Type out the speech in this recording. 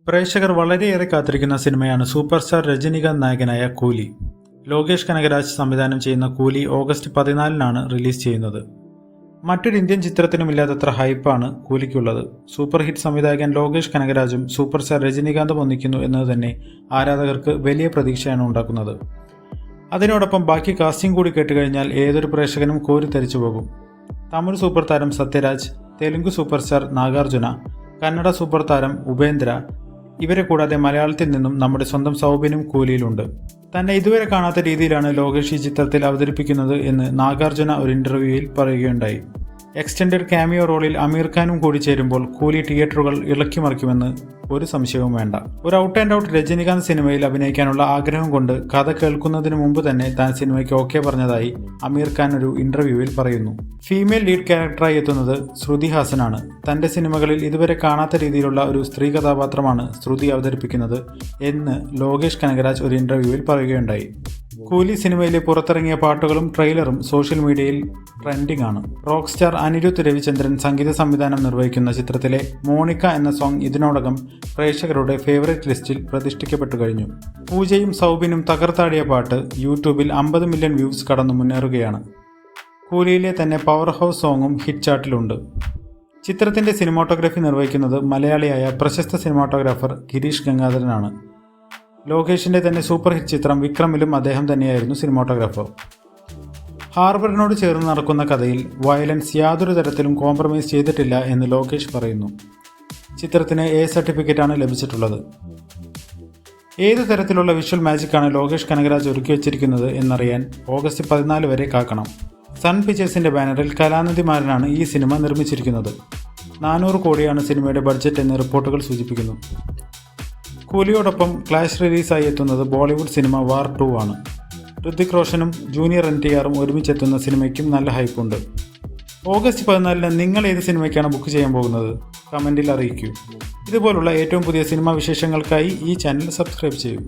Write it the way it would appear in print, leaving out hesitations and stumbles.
പ്രേക്ഷകർ വളരെയേറെ കാത്തിരിക്കുന്ന സിനിമയാണ് സൂപ്പർ സ്റ്റാർ രജനികാന്ത് നായകനായ കൂലി. ലോകേഷ് കനകരാജ് സംവിധാനം ചെയ്യുന്ന കൂലി ഓഗസ്റ്റ് 14-നാണ് റിലീസ് ചെയ്യുന്നത്. മറ്റൊരു ഇന്ത്യൻ ചിത്രത്തിനുമില്ലാത്തത്ര ഹൈപ്പാണ് കൂലിക്കുള്ളത്. സൂപ്പർ ഹിറ്റ് സംവിധായകൻ ലോകേഷ് കനകരാജും സൂപ്പർ സ്റ്റാർ രജനികാന്തും ഒന്നിക്കുന്നു എന്നത് തന്നെ ആരാധകർക്ക് വലിയ പ്രതീക്ഷയാണ് ഉണ്ടാക്കുന്നത്. അതിനോടൊപ്പം ബാക്കി കാസ്റ്റിംഗ് കൂടി കേട്ടുകഴിഞ്ഞാൽ ഏതൊരു പ്രേക്ഷകനും കോരിത്തരിച്ചു പോകും. തമിഴ് സൂപ്പർ താരം Sathyaraj, Telugu super star Nagarjuna, Kannada super താരം ഉപേന്ദ്ര, ഇവരെ കൂടാതെ മലയാളത്തിൽ നിന്നും നമ്മുടെ സ്വന്തം സൗബിനും കൂലിയിലുണ്ട്. തന്നെ ഇതുവരെ കാണാത്ത രീതിയിലാണ് ലോകേഷ് ഈ ചിത്രത്തിൽ അവതരിപ്പിക്കുന്നത് എന്ന് നാഗാർജുന ഒരു ഇന്റർവ്യൂവിൽ പറയുകയുണ്ടായി. എക്സ്റ്റൻഡഡ് ക്യാമിയോ റോളിൽ അമീർ ഖാനും കൂടി ചേരുമ്പോൾ കൂലി തിയേറ്ററുകൾ ഇളക്കിമറിക്കുമെന്ന് ഒരു സംശയവും വേണ്ട. ഒരു ഔട്ട് ആൻഡ് ഔട്ട് രജനികാന്ത് സിനിമയിൽ അഭിനയിക്കാനുള്ള ആഗ്രഹം കൊണ്ട് കഥ കേൾക്കുന്നതിന് മുമ്പ് തന്നെ താൻ സിനിമയ്ക്ക് ഓക്കെ പറഞ്ഞതായി അമീർ ഖാൻ ഒരു ഇന്റർവ്യൂവിൽ പറയുന്നു. ഫീമെയിൽ ലീഡ് ക്യാരക്ടറായി എത്തുന്നത് ശ്രുതി ഹാസനാണ്. തന്റെ സിനിമകളിൽ ഇതുവരെ കാണാത്ത രീതിയിലുള്ള ഒരു സ്ത്രീ കഥാപാത്രമാണ് ശ്രുതി അവതരിപ്പിക്കുന്നത് എന്ന് ലോകേഷ് കനകരാജ് ഒരു ഇന്റർവ്യൂവിൽ പറയുകയുണ്ടായി. കൂലി സിനിമയിലെ പുറത്തിറങ്ങിയ പാട്ടുകളും ട്രെയിലറും സോഷ്യൽ മീഡിയയിൽ ട്രെൻഡിംഗ് ആണ്. റോക്ക് സ്റ്റാർ അനിരുദ്ധ് രവിചന്ദ്രൻ സംഗീത സംവിധാനം നിർവഹിക്കുന്ന ചിത്രത്തിലെ മോണിക്ക എന്ന സോങ് ഇതിനോടകം പ്രേക്ഷകരുടെ ഫേവറേറ്റ് ലിസ്റ്റിൽ പ്രതിഷ്ഠിക്കപ്പെട്ടു കഴിഞ്ഞു. പൂജയും സൗബിനും തകർത്താടിയ പാട്ട് യൂട്യൂബിൽ 50 മില്യൺ വ്യൂസ് കടന്നു മുന്നേറുകയാണ്. കൂലിയിലെ തന്നെ പവർ ഹൗസ് സോങ്ങും ഹിറ്റ് ചാർട്ടിലുണ്ട്. ചിത്രത്തിന്റെ സിനിമാറ്റോഗ്രാഫി നിർവഹിക്കുന്നത് മലയാളിയായ പ്രശസ്ത സിനിമാറ്റോഗ്രാഫർ ഗിരീഷ് ഗംഗാധരനാണ്. ലോകേഷിന്റെ തന്നെ സൂപ്പർ ഹിറ്റ് ചിത്രം വിക്രമിലും അദ്ദേഹം തന്നെയായിരുന്നു സിനിമാറ്റോഗ്രാഫർ. ഹാർബറിനോട് ചേർന്ന് നടക്കുന്ന കഥയിൽ വയലൻസ് യാതൊരു തരത്തിലും കോംപ്രമൈസ് ചെയ്തിട്ടില്ല എന്ന് ലോകേഷ് പറയുന്നു. ചിത്രത്തിന് A സർട്ടിഫിക്കറ്റാണ് ലഭിച്ചിട്ടുള്ളത്. ഏത് തരത്തിലുള്ള വിഷ്വൽ മാജിക്കാണ് ലോകേഷ് കനകരാജ് ഒരുക്കി വച്ചിരിക്കുന്നത് എന്നറിയാൻ ഓഗസ്റ്റ് 14 വരെ കാക്കണം. സൺ പിക്ചേഴ്സിന്റെ ബാനറിൽ കലാനിധിമാരനാണ് ഈ സിനിമ നിർമ്മിച്ചിരിക്കുന്നത്. 400 കോടിയാണ് സിനിമയുടെ ബഡ്ജറ്റ് എന്ന് റിപ്പോർട്ടുകൾ സൂചിപ്പിക്കുന്നു. കൂലിയോടൊപ്പം ക്ലാഷ് റിലീസായി എത്തുന്നത് ബോളിവുഡ് സിനിമ വാർ 2 ആണ്. ഋതിക് റോഷനും ജൂനിയർ NTRും ഒരുമിച്ചെത്തുന്ന സിനിമയ്ക്കും നല്ല ഹൈപ്പുണ്ട്. ഓഗസ്റ്റ് 14-ന് നിങ്ങൾ ഏത് സിനിമയ്ക്കാണ് ബുക്ക് ചെയ്യാൻ പോകുന്നത്? കമൻറ്റിൽ അറിയിക്കൂ. ഇതുപോലുള്ള ഏറ്റവും പുതിയ സിനിമാ വിശേഷങ്ങൾക്കായി ഈ ചാനൽ സബ്സ്ക്രൈബ് ചെയ്യൂ.